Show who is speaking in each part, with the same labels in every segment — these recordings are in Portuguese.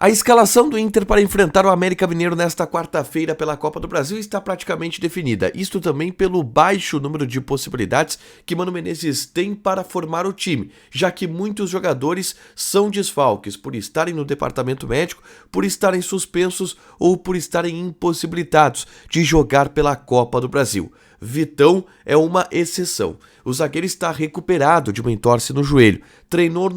Speaker 1: A escalação do Inter para enfrentar o América Mineiro nesta quarta-feira pela Copa do Brasil está praticamente definida. Isto também pelo baixo número de possibilidades que Mano Menezes tem para formar o time, já que muitos jogadores são desfalques por estarem no departamento médico, por estarem suspensos ou por estarem impossibilitados de jogar pela Copa do Brasil. Vitão é uma exceção. O zagueiro está recuperado de uma entorse no joelho, treinou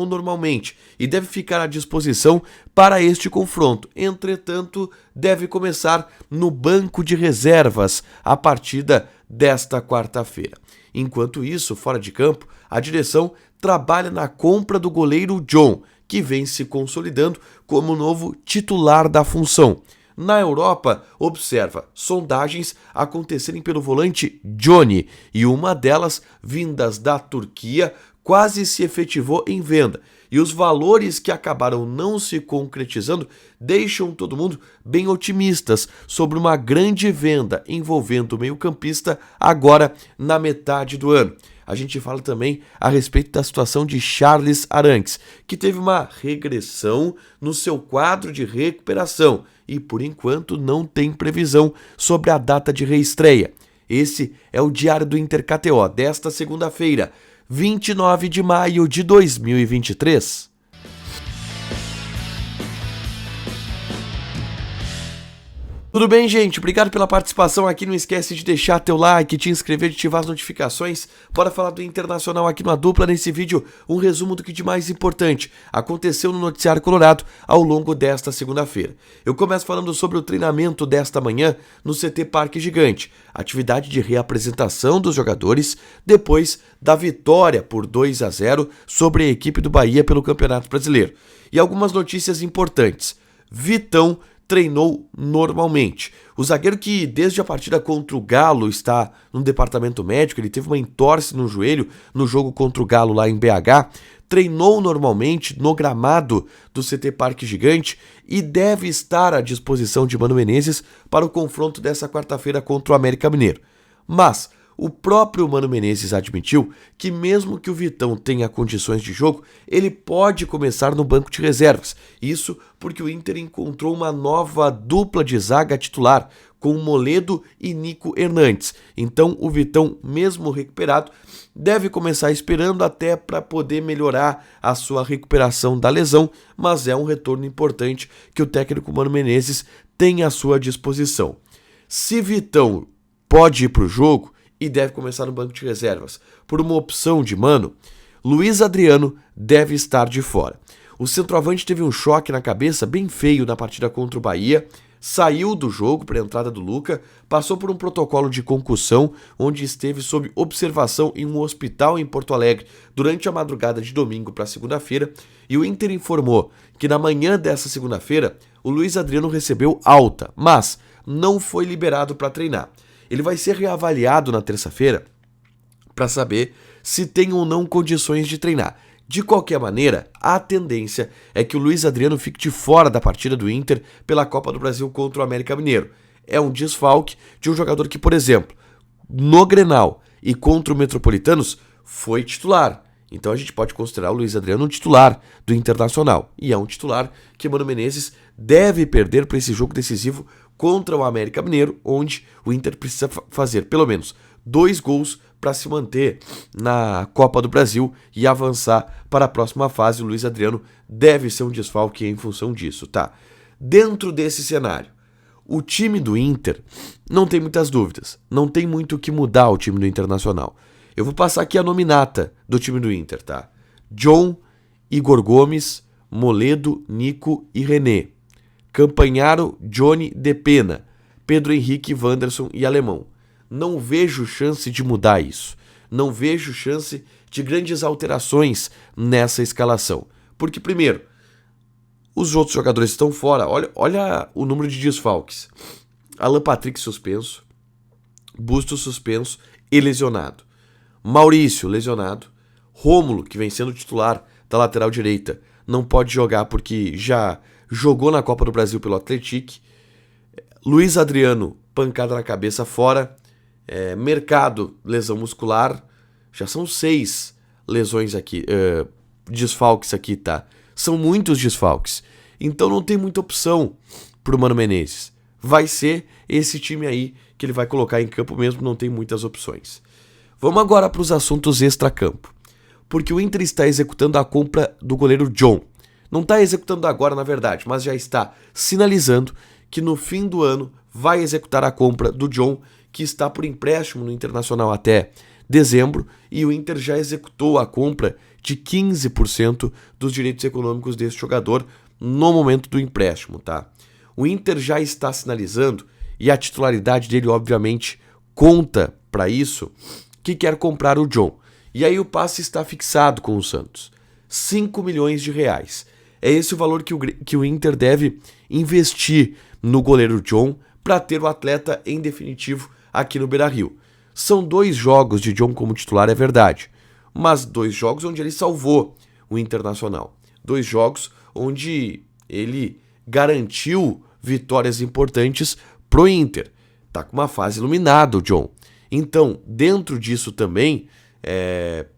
Speaker 1: normalmente e deve ficar à disposição para este confronto. Entretanto, deve começar no banco de reservas a partida desta quarta-feira. Enquanto isso, fora de campo, a direção trabalha na compra do goleiro John, que vem se consolidando como novo titular da função. Na Europa, observa sondagens acontecerem pelo volante Johnny e uma delas, vindas da Turquia, quase se efetivou em venda. E os valores que acabaram não se concretizando deixam todo mundo bem otimistas sobre uma grande venda envolvendo o meio-campista agora na metade do ano. A gente fala também a respeito da situação de Charles Arangues, que teve uma regressão no seu quadro de recuperação e, por enquanto, não tem previsão sobre a data de reestreia. Esse é o Diário do Inter KTO desta segunda-feira, 29 de maio de 2023. Tudo bem, gente? Obrigado pela participação aqui. Não esquece de deixar teu like, te inscrever, de ativar as notificações. Bora falar do Internacional aqui no Dupla. Nesse vídeo, um resumo do que de mais importante aconteceu no noticiário colorado ao longo desta segunda-feira. Eu começo falando sobre o treinamento desta manhã no CT Parque Gigante. Atividade de reapresentação dos jogadores depois da vitória por 2-0 sobre a equipe do Bahia pelo Campeonato Brasileiro. E algumas notícias importantes. Vitão treinou normalmente. O zagueiro, que desde a partida contra o Galo está no departamento médico, ele teve uma entorse no joelho no jogo contra o Galo lá em BH, treinou normalmente no gramado do CT Parque Gigante e deve estar à disposição de Mano Menezes para o confronto dessa quarta-feira contra o América Mineiro. Mas o próprio Mano Menezes admitiu que mesmo que o Vitão tenha condições de jogo, ele pode começar no banco de reservas. Isso porque o Inter encontrou uma nova dupla de zaga titular, com Moledo e Nico Hernandes. Então o Vitão, mesmo recuperado, deve começar esperando até para poder melhorar a sua recuperação da lesão, mas é um retorno importante que o técnico Mano Menezes tem à sua disposição. Se Vitão pode ir para o jogo, e deve começar no banco de reservas por uma opção de Mano, Luiz Adriano deve estar de fora. O centroavante teve um choque na cabeça bem feio na partida contra o Bahia, saiu do jogo para a entrada do Luca, passou por um protocolo de concussão, onde esteve sob observação em um hospital em Porto Alegre durante a madrugada de domingo para segunda-feira, e o Inter informou que na manhã dessa segunda-feira o Luiz Adriano recebeu alta, mas não foi liberado para treinar. Ele vai ser reavaliado na terça-feira para saber se tem ou não condições de treinar. De qualquer maneira, a tendência é que o Luiz Adriano fique de fora da partida do Inter pela Copa do Brasil contra o América Mineiro. É um desfalque de um jogador que, por exemplo, no Grenal e contra o Metropolitanos, foi titular. Então a gente pode considerar o Luiz Adriano um titular do Internacional. E é um titular que Mano Menezes deve perder para esse jogo decisivo contra o América Mineiro, onde o Inter precisa fazer pelo menos 2 gols para se manter na Copa do Brasil e avançar para a próxima fase. O Luiz Adriano deve ser um desfalque em função disso, tá? Dentro desse cenário, o time do Inter não tem muitas dúvidas, não tem muito o que mudar o time do Internacional. Eu vou passar aqui a nominata do time do Inter, tá? John, Igor Gomes, Moledo, Nico e René. Campanharo, Johnny, Depena, Pedro Henrique, Wanderson e Alemão. Não vejo chance de mudar isso. Não vejo chance de grandes alterações nessa escalação. Porque, primeiro, os outros jogadores estão fora. Olha o número de desfalques. Alan Patrick suspenso, Bustos suspenso e lesionado. Maurício lesionado. Rômulo, que vem sendo titular da lateral direita, não pode jogar porque já jogou na Copa do Brasil pelo Atlético. Luiz Adriano, pancada na cabeça, fora. Mercado, lesão muscular. Já são 6 lesões aqui, desfalques aqui, tá? São muitos desfalques. Então não tem muita opção pro Mano Menezes. Vai ser esse time aí que ele vai colocar em campo mesmo, não tem muitas opções. Vamos agora para os assuntos extracampo. Porque o Inter está executando a compra do goleiro John. Não está executando agora, na verdade, mas já está sinalizando que no fim do ano vai executar a compra do John, que está por empréstimo no Internacional até dezembro, e o Inter já executou a compra de 15% dos direitos econômicos desse jogador no momento do empréstimo, tá? O Inter já está sinalizando, e a titularidade dele, obviamente, conta para isso, que quer comprar o John. E aí o passe está fixado com o Santos. 5 milhões de reais. É esse o valor que o Inter deve investir no goleiro John para ter o atleta em definitivo aqui no Beira-Rio. São 2 jogos de John como titular, é verdade, mas 2 jogos onde ele salvou o Internacional. 2 jogos onde ele garantiu vitórias importantes pro Inter. Tá com uma fase iluminada o John. Então, dentro disso também,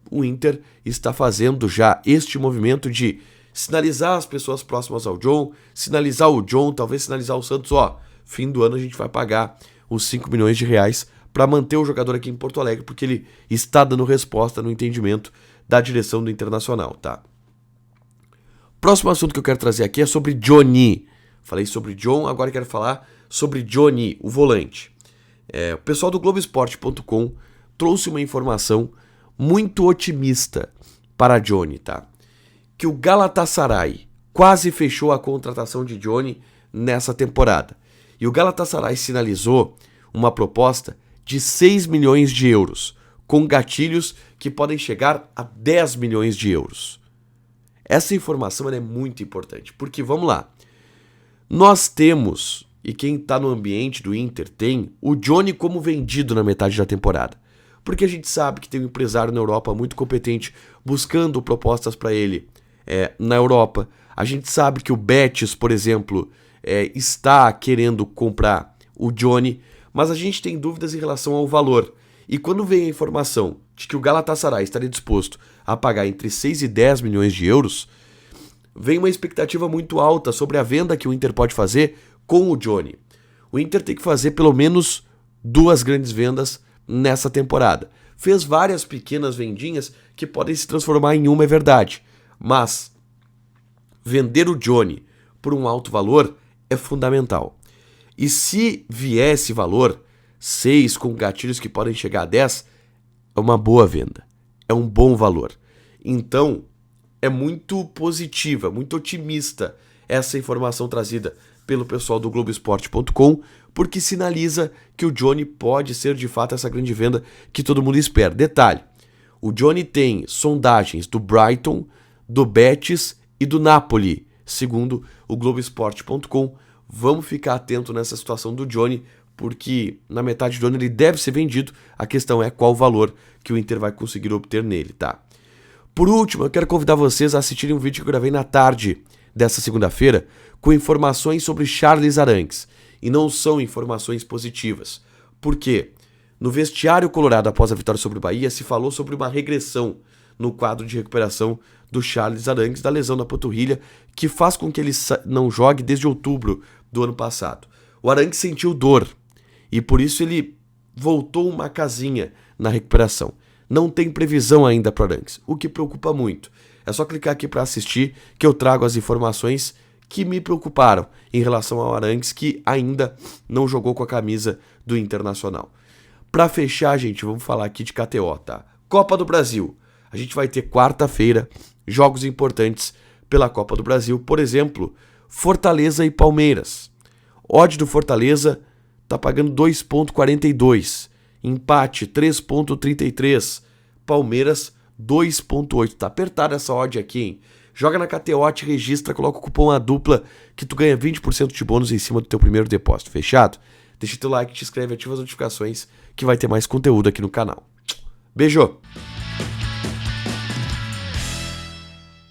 Speaker 1: o Inter está fazendo já este movimento de sinalizar as pessoas próximas ao John, sinalizar o John, talvez sinalizar o Santos, fim do ano a gente vai pagar os 5 milhões de reais para manter o jogador aqui em Porto Alegre, porque ele está dando resposta no entendimento da direção do Internacional, tá? Próximo assunto que eu quero trazer aqui é sobre Johnny. Falei sobre John, agora quero falar sobre Johnny, o volante. O pessoal do Globoesporte.com trouxe uma informação muito otimista para Johnny, tá? Que o Galatasaray quase fechou a contratação de Johnny nessa temporada. E o Galatasaray sinalizou uma proposta de 6 milhões de euros, com gatilhos que podem chegar a 10 milhões de euros. Essa informação é muito importante, porque vamos lá, nós temos, e quem está no ambiente do Inter tem, o Johnny como vendido na metade da temporada. Porque a gente sabe que tem um empresário na Europa muito competente buscando propostas para ele na Europa. A gente sabe que o Betis, por exemplo, está querendo comprar o Johnny, mas a gente tem dúvidas em relação ao valor. E quando vem a informação de que o Galatasaray estaria disposto a pagar entre 6 e 10 milhões de euros, vem uma expectativa muito alta sobre a venda que o Inter pode fazer com o Johnny. O Inter tem que fazer pelo menos 2 grandes vendas nessa temporada. Fez várias pequenas vendinhas que podem se transformar em uma, é verdade. Mas vender o Johnny por um alto valor é fundamental. E se vier esse valor, 6 com gatilhos que podem chegar a 10, é uma boa venda. É um bom valor. Então, é muito positiva, muito otimista essa informação trazida pelo pessoal do Globoesporte.com, porque sinaliza que o Johnny pode ser de fato essa grande venda que todo mundo espera. Detalhe, o Johnny tem sondagens do Brighton, do Betis e do Napoli, segundo o Globoesporte.com. Vamos ficar atento nessa situação do Johnny, porque na metade do ano ele deve ser vendido. A questão é qual o valor que o Inter vai conseguir obter nele, tá? Por último, eu quero convidar vocês a assistirem um vídeo que eu gravei na tarde dessa segunda-feira com informações sobre Charles Arangues. E não são informações positivas. Por quê? No vestiário colorado após a vitória sobre o Bahia se falou sobre uma regressão no quadro de recuperação do Charles Arangues da lesão na panturrilha, que faz com que ele não jogue desde outubro do ano passado. O Arangues sentiu dor e por isso ele voltou uma casinha na recuperação. Não tem previsão ainda para o Arangues, o que preocupa muito. É só clicar aqui para assistir que eu trago as informações que me preocuparam em relação ao Arangues, que ainda não jogou com a camisa do Internacional. Para fechar, gente, vamos falar aqui de KTO, tá? Copa do Brasil. A gente vai ter quarta-feira jogos importantes pela Copa do Brasil. Por exemplo, Fortaleza e Palmeiras. Odd do Fortaleza tá pagando 2,42. Empate 3,33. Palmeiras 2,8. Tá apertada essa odd aqui, hein? Joga na KTO, te registra, coloca o cupom ADUPLA que tu ganha 20% de bônus em cima do teu primeiro depósito. Fechado? Deixa teu like, te inscreve, ativa as notificações que vai ter mais conteúdo aqui no canal. Beijo!